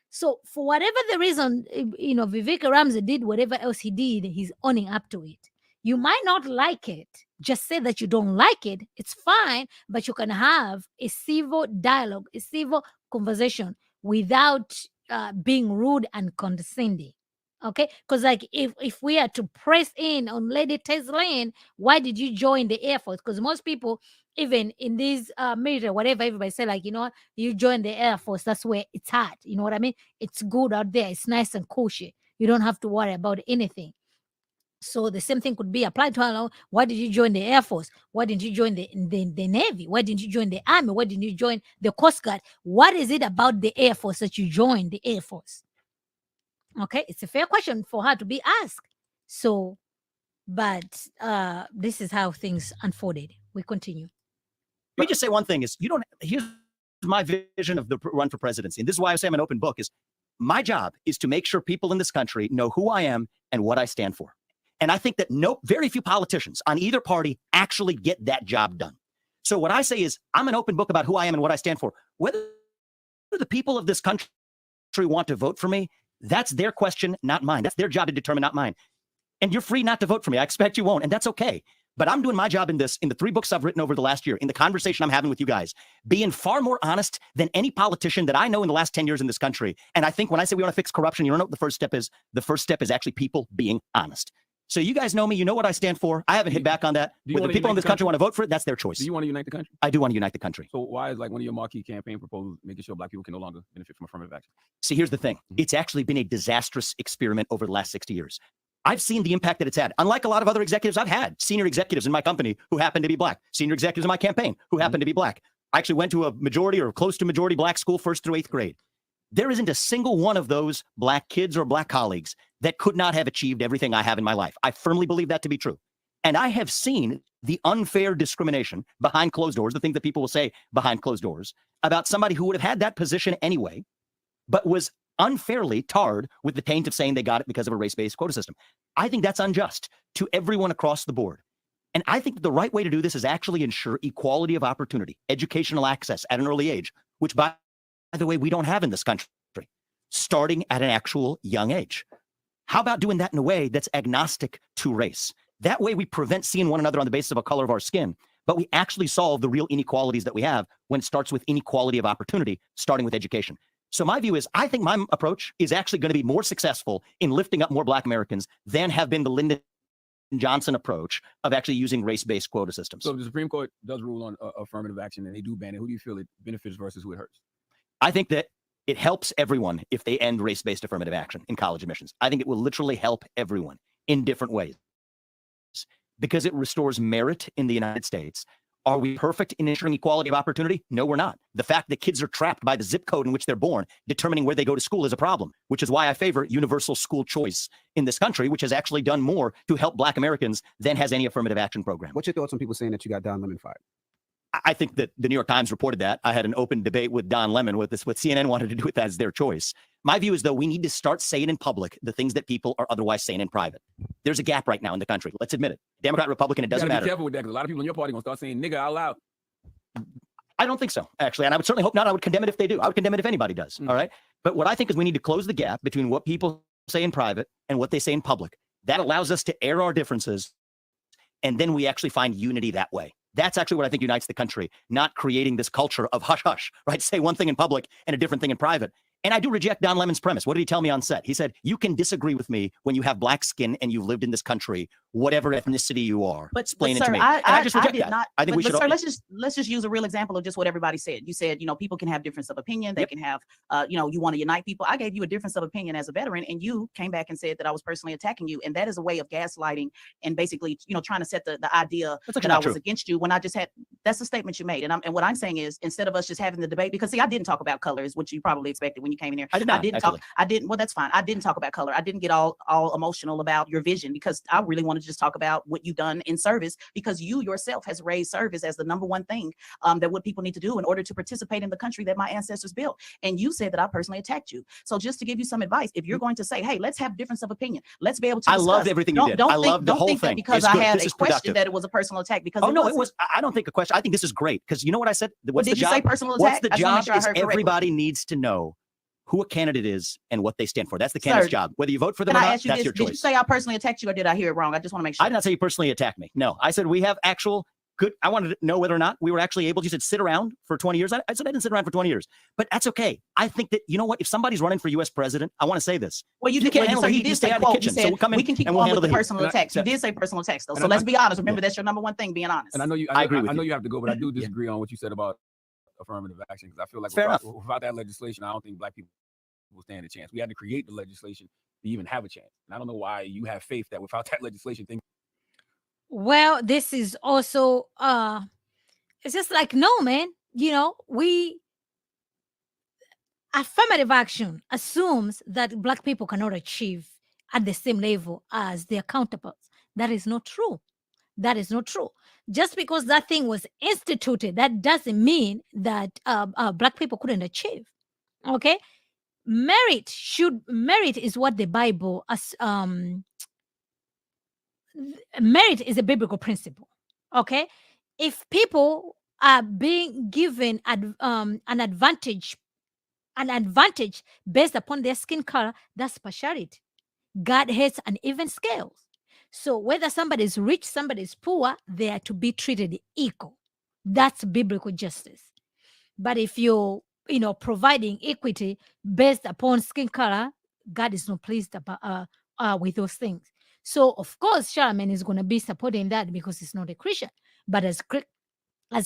So for whatever the reason, Vivek Ramaswamy did whatever else he did, he's owning up to it. You might not like it. Just say that you don't like it. It's fine, but you can have a civil dialogue, a civil conversation without being rude and condescending. Okay? Because like if we are to press in on Lady Tezlyn, why did you join the Air Force? Because most people, even in these military, whatever, everybody say, like, you join the Air Force, that's where it's hot. You know what I mean? It's good out there. It's nice and kosher. You don't have to worry about anything. So the same thing could be applied to her. Why did you join the Air Force? Why didn't you join the Navy? Why didn't you join the Army? Why didn't you join the Coast Guard? What is it about the Air Force that you joined the Air Force? Okay, it's a fair question for her to be asked. So, but this is how things unfolded. We continue. Let me just say one thing is here's my vision of the run for presidency. And this is why I say I'm an open book is my job is to make sure people in this country know who I am and what I stand for. And I think that very few politicians on either party actually get that job done. So what I say is I'm an open book about who I am and what I stand for. Whether the people of this country want to vote for me, that's their question, not mine. That's their job to determine, not mine. And you're free not to vote for me. I expect you won't, and that's okay. But I'm doing my job in the 3 books I've written over the last year, in the conversation I'm having with you guys, being far more honest than any politician that I know in the last 10 years in this country. And I think when I say we want to fix corruption, you don't know what the first step is? The first step is actually people being honest. So you guys know me. You know what I stand for. I haven't hit back on that. Whether people in this country want to vote for it, that's their choice. Do you want to unite the country? I do want to unite the country. So why is like one of your marquee campaign proposals making sure Black people can no longer benefit from affirmative action? See, here's the thing. It's actually been a disastrous experiment over the last 60 years. I've seen the impact that it's had. Unlike a lot of other executives, I've had senior executives in my company who happen to be Black, senior executives in my campaign who happen to be Black. I actually went to a majority or close to majority Black school 1st through 8th grade. There isn't a single one of those Black kids or Black colleagues that could not have achieved everything I have in my life. I firmly believe that to be true. And I have seen the unfair discrimination behind closed doors, the things that people will say behind closed doors about somebody who would have had that position anyway, but was unfairly tarred with the taint of saying they got it because of a race-based quota system. I think that's unjust to everyone across the board. And I think the right way to do this is actually ensure equality of opportunity, educational access at an early age, which, by the way, we don't have in this country, starting at an actual young age. How about doing that in a way that's agnostic to race? That way we prevent seeing one another on the basis of a color of our skin, but we actually solve the real inequalities that we have when it starts with inequality of opportunity, starting with education. So my view is, I think my approach is actually going to be more successful in lifting up more Black Americans than have been the Lyndon Johnson approach of actually using race-based quota systems. So the Supreme Court does rule on affirmative action, and they do ban it. Who do you feel it benefits versus who it hurts? I think that it helps everyone if they end race-based affirmative action in college admissions. I think it will literally help everyone in different ways because it restores merit in the United States. Are we perfect in ensuring equality of opportunity? No, we're not. The fact that kids are trapped by the zip code in which they're born, determining where they go to school, is a problem, which is why I favor universal school choice in this country, which has actually done more to help Black Americans than has any affirmative action program. What's your thoughts on people saying that you got Don Lemon fired? I think that the New York Times reported that. I had an open debate with Don Lemon with this, what CNN wanted to do with that as their choice. My view is, though, we need to start saying in public the things that people are otherwise saying in private. There's a gap right now in the country. Let's admit it. Democrat, Republican, it doesn't matter. Be careful with that, because a lot of people in your party are going to start saying nigga out loud. I don't think so, actually. And I would certainly hope not. I would condemn it if they do. I would condemn it if anybody does. All right. But what I think is we need to close the gap between what people say in private and what they say in public. That allows us to air our differences. And then we actually find unity that way. That's actually what I think unites the country, not creating this culture of hush hush, right? Say one thing in public and a different thing in private. And I do reject Don Lemon's premise. What did he tell me on set? He said, you can disagree with me when you have Black skin and you've lived in this country, whatever ethnicity you are. But explain it sir, to me. I just reject did that. not, I think we should. Sir, let's just use a real example of just what everybody said. You said, people can have difference of opinion. They can have, you want to unite people. I gave you a difference of opinion as a veteran, and you came back and said that I was personally attacking you. And that is a way of gaslighting and basically, trying to set the idea that I was against you when I just had, that's the statement you made. And what I'm saying is, instead of us just having the debate, because see, I didn't talk about colors, which you probably expected when you came in here. I did not. Well, that's fine. I didn't talk about color. I didn't get all emotional about your vision, because I really wanted to just talk about what you've done in service, because you yourself has raised service as the number one thing that what people need to do in order to participate in the country that my ancestors built. And you said that I personally attacked you. So just to give you some advice, if you're going to say, hey, let's have difference of opinion, let's be able to discuss. I loved everything you did. I loved the whole thing. Because I had a question that it was a personal attack. Because it was. I don't think a question. I think this is great, because you know what I said? What's the job? Did you say personal attack? What's the job is everybody needs to know who a candidate is and what they stand for. That's the candidate's job. Whether you vote for them or not, that's your choice. Did you say I personally attacked you, or did I hear it wrong? I just want to make sure. I did not say you personally attacked me. No, I said we have actual good. I wanted to know whether or not we were actually able. You said sit around for 20 years. I said I didn't sit around for 20 years, but that's okay. I think that, you know what? If somebody's running for U.S. president, I want to say this. Well, you can't handle the heat. You stay out of the kitchen. So we'll come in. We can keep going with the personal attacks. You did say personal attacks, though. So let's be honest. Remember, that's your number one thing, being honest. And I know you. I agree with you. I know you have to go, but I do disagree on what you said about affirmative action, because I feel like without that legislation, I don't think Black people will stand a chance. We had to create the legislation to even have a chance. And I don't know why you have faith that without that legislation thing. Well, this is also it's just like, no, man, affirmative action assumes that Black people cannot achieve at the same level as their counterparts. That is not true. That is not true. Just because that thing was instituted, that doesn't mean that Black people couldn't achieve. Okay. Merit is what the Bible merit is a biblical principle. Okay, if people are being given an advantage based upon their skin color, that's partiality. God hates uneven scales. So whether somebody is rich, somebody is poor, they are to be treated equal. That's biblical justice. But if you're providing equity based upon skin color, God is not pleased about with those things. So of course, Charlamagne is going to be supporting that because he's not a Christian. But as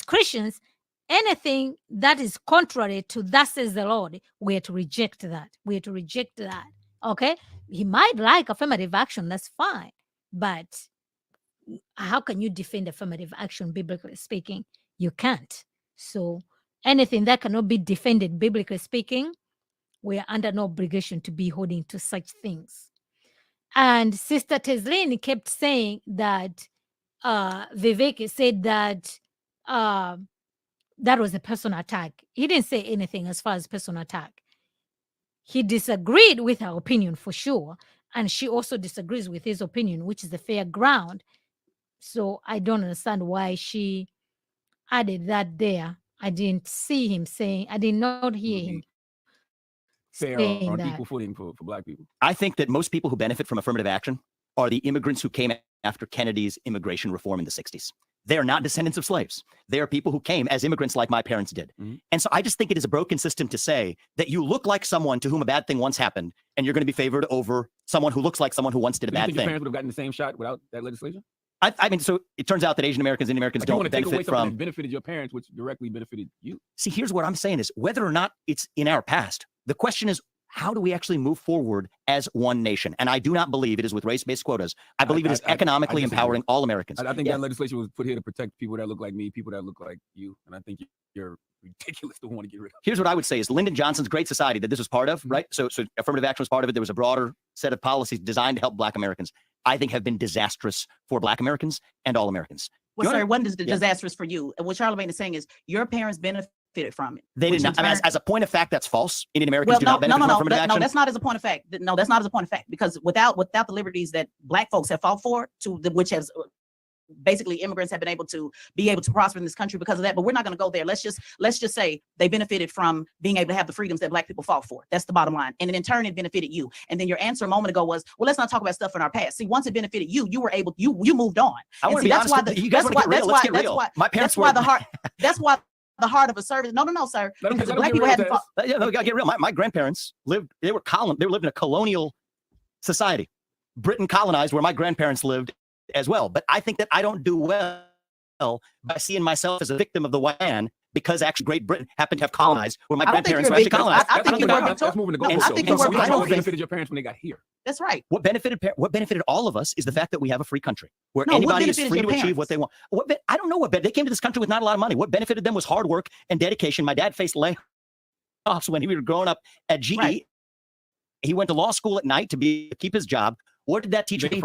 Christians, anything that is contrary to thus says the Lord, we are to reject that. We are to reject that. Okay, he might like affirmative action. That's fine, but how can you defend affirmative action biblically speaking? You can't. So anything that cannot be defended biblically speaking, we are under no obligation to be holding to such things. And Sister Tezlyn kept saying that Vivek said that that was a personal attack. He didn't say anything as far as personal attack. He disagreed with her opinion for sure, and she also disagrees with his opinion, which is the fair ground. So I don't understand why she added that there. I didn't see him saying, I did not hear him fair saying on that. equal footing for black people. I think that most people who benefit from affirmative action are the immigrants who came after Kennedy's immigration reform in the 60s. They are not descendants of slaves. They are people who came as immigrants like my parents did. And so I just think it is a broken system to say that you look like someone to whom a bad thing once happened, and you're going to be favored over someone who looks like someone who once did a Do you bad think your thing. parents would have gotten the same shot without that legislation? I mean, so it turns out that Asian Americans, Indian Americans Like you don't want to take away benefit something from. that benefited your parents, which directly benefited you. See, here's what I'm saying is whether or not it's in our past, the question is, how do we actually move forward as one nation? And I do not believe it is with race-based quotas. I believe it is economically disagree. empowering all Americans. I think that legislation was put here to protect people that look like me, people that look like you. And I think you're ridiculous to want to get rid of. Here's what I would say is Lyndon Johnson's Great Society that this was part of, right? So affirmative action was part of it. There was a broader set of policies designed to help Black Americans, I think have been disastrous for Black Americans and all Americans. Well, sir, what is disastrous for you? And what Charlamagne is saying is your parents benefited from it. They did not. I mean, as a point of fact, that's false. Indian Americans do not benefit from affirmative action. No, that's not as a point of fact. No, that's not as a point of fact, because without the liberties that Black folks have fought for, which has basically immigrants have been able to prosper in this country because of that. But we're not going to go there. Let's just say they benefited from being able to have the freedoms that Black people fought for. That's the bottom line. And then in turn, it benefited you. And then your answer a moment ago was, well, let's not talk about stuff in our past. See, once it benefited you, you were able, you moved on. I want to be honest with you. Guys want to get real. Let's get real. My parents were. That's why the heart of a service. No, sir. Because the Black people had to fought. Yeah, no, we gotta get real. My grandparents lived. They were living in a colonial society. Britain colonized where my grandparents lived as well. But I think that I don't do well by seeing myself as a victim of the white man because actually Great Britain happened to have colonized where my grandparents were actually colonized. I think you were. That's moving the goalposts. I think you were. What benefited your parents when they got here? That's right. What benefited all of us is the fact that we have a free country where anybody is free to achieve what they want. I don't know they came to this country with not a lot of money. What benefited them was hard work and dedication. My dad faced layoffs when he was growing up at GE. Right. He went to law school at night to keep his job. What did that teach me?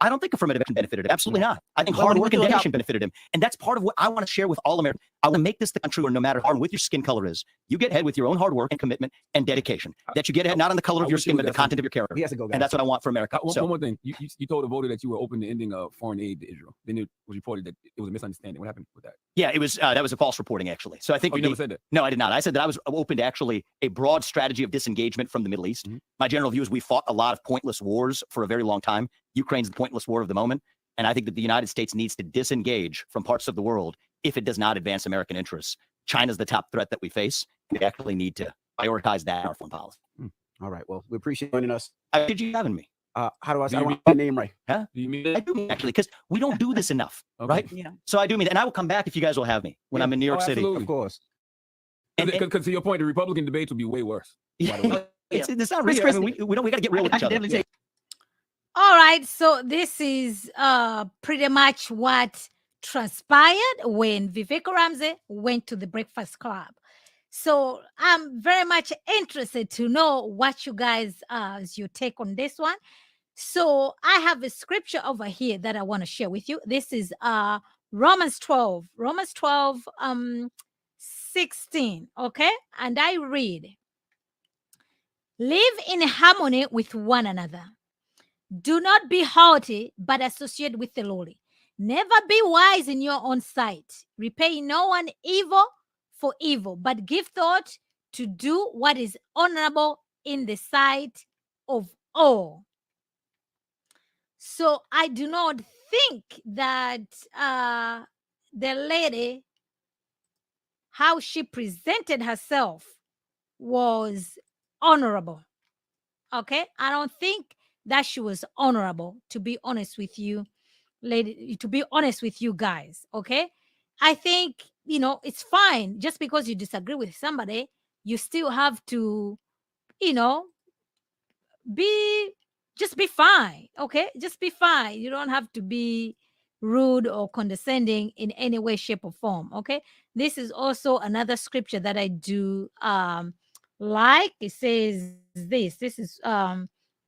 I don't think affirmative action benefited him. Absolutely not. I think hard work and dedication benefited him. And that's part of what I want to share with all Americans. I want to make this the country where no matter how hard with your skin color is, you get ahead with your own hard work and commitment and dedication. That you get ahead not on the color of your skin, but the content of your character. And that's what I want for America. One more thing. You told a voter that you were open to ending foreign aid to Israel. Then it was reported that it was a misunderstanding. What happened with that? Yeah, it was that was a false reporting, actually. So I think you never said that. No, I did not. I said that I was open to actually a broad strategy of disengagement from the Middle East. My general view is we fought a lot of pointless wars for a very long time. Ukraine's the pointless war of the moment. And I think that the United States needs to disengage from parts of the world if it does not advance American interests. China's the top threat that we face. We actually need to prioritize that in our foreign policy. All right. Well, we appreciate joining us. How did you having me? How do I say my name right? Huh? Do you mean that? I do mean actually, because we don't do this enough, right? Yeah. So I do mean that. And I will come back if you guys will have me when I'm in New York City. Absolutely. Of course. Because to your point, the Republican debates will be way worse. It's not real. I mean, we got to get real with each other. All right, so this is pretty much what transpired when Vivek Ramaswamy went to the Breakfast Club. So I'm very much interested to know what you guys your take on this one. So I have a scripture over here that I want to share with you. This is Romans 12, 16. Okay, and I read, "Live in harmony with one another. Do not be haughty, but associate with the lowly. Never be wise in your own sight. Repay no one evil for evil, but give thought to do what is honorable in the sight of all." So I do not think that the lady, how she presented herself, was honorable. Okay, I don't think that she was honorable, to be honest with you, lady, to be honest with you guys. Okay, I think, it's fine. Just because you disagree with somebody, you still have to, just be fine. Okay, just be fine. You don't have to be rude or condescending in any way, shape, or form. Okay, this is also another scripture that I do like. It says this is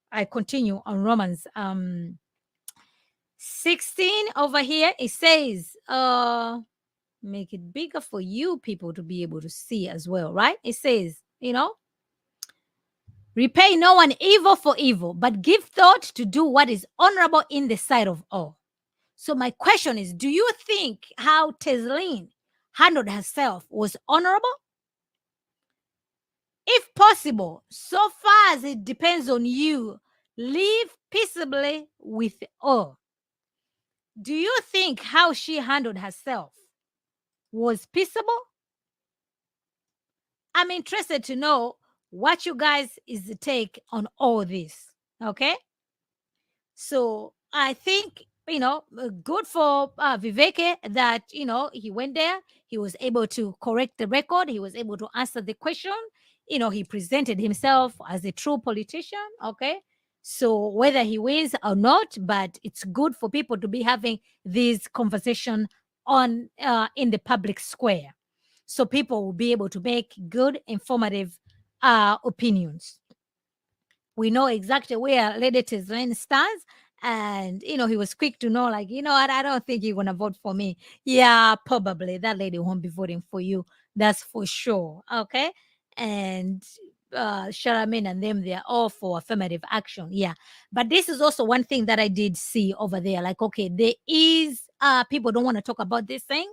I continue on Romans 16 over here, it says, make it bigger for you people to be able to see as well, right? It says, repay no one evil for evil, but give thought to do what is honorable in the sight of all. So my question is, do you think how Tezlyn handled herself was honorable? If possible, so far as it depends on you, live peaceably with all. Do you think how she handled herself was peaceable? I'm interested to know what you guys is the take on all this. Okay. So I think, good for Vivek that, he went there. He was able to correct the record. He was able to answer the question. He presented himself as a true politician. Okay. So whether he wins or not, but it's good for people to be having this conversation on in the public square. So people will be able to make good, informative opinions. We know exactly where Lady Tezlyn stands. And, he was quick to know, like, what, I don't think you're going to vote for me. Yeah, probably that lady won't be voting for you. That's for sure. Okay. And Charlamagne and them, they're all for affirmative action. Yeah. But this is also one thing that I did see over there. Like, okay, there is, people don't want to talk about this thing.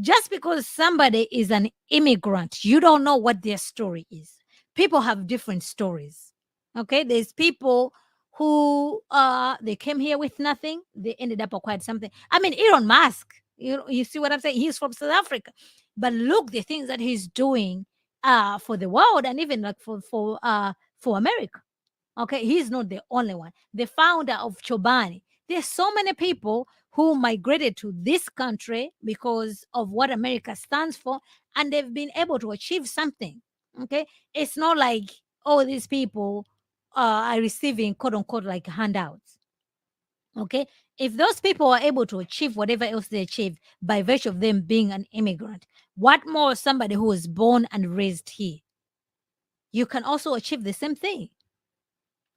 Just because somebody is an immigrant, you don't know what their story is. People have different stories. Okay, there's people who they came here with nothing, they ended up acquired something. I mean, Elon Musk, you see what I'm saying? He's from South Africa, but look the things that he's doing for the world, and even like for America. Okay, he's not the only one. The founder of Chobani. There's so many people who migrated to this country because of what America stands for, and they've been able to achieve something. Okay, it's not like all these people are receiving quote unquote like handouts. Okay, if those people are able to achieve whatever else they achieve by virtue of them being an immigrant, what more somebody who was born and raised here? You can also achieve the same thing.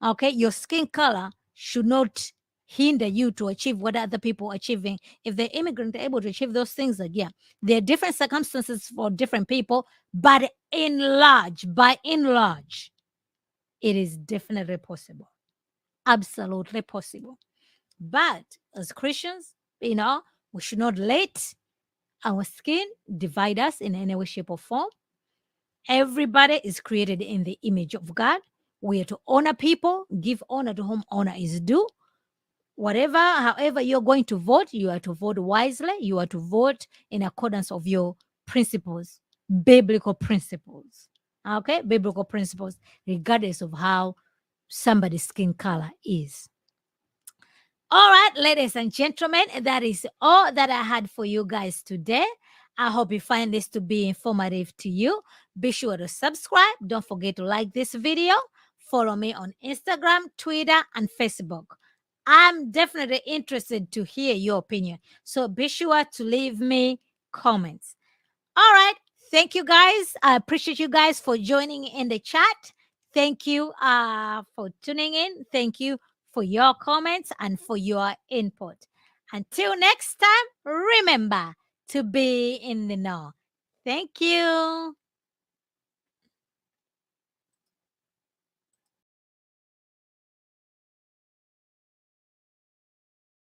Okay, your skin color should not hinder you to achieve what other people are achieving. If the immigrant are able to achieve those things, yeah, there are different circumstances for different people, but by and large, it is definitely possible. Absolutely possible. But as Christians, we should not let our skin divide us in any way, shape, or form. Everybody is created in the image of God. We are to honor people, give honor to whom honor is due. However you're going to vote, you are to vote wisely. You are to vote in accordance of your principles, biblical principles. Okay, biblical principles, regardless of how somebody's skin color is. All right, ladies and gentlemen, that is all that I had for you guys today. I hope you find this to be informative to you. Be sure to subscribe. Don't forget to like this video. Follow me on Instagram, Twitter, and Facebook. I'm definitely interested to hear your opinion. So be sure to leave me comments. All right. Thank you, guys. I appreciate you guys for joining in the chat. Thank you for tuning in. Thank you for your comments and for your input. Until next time, remember to be in the know. Thank you.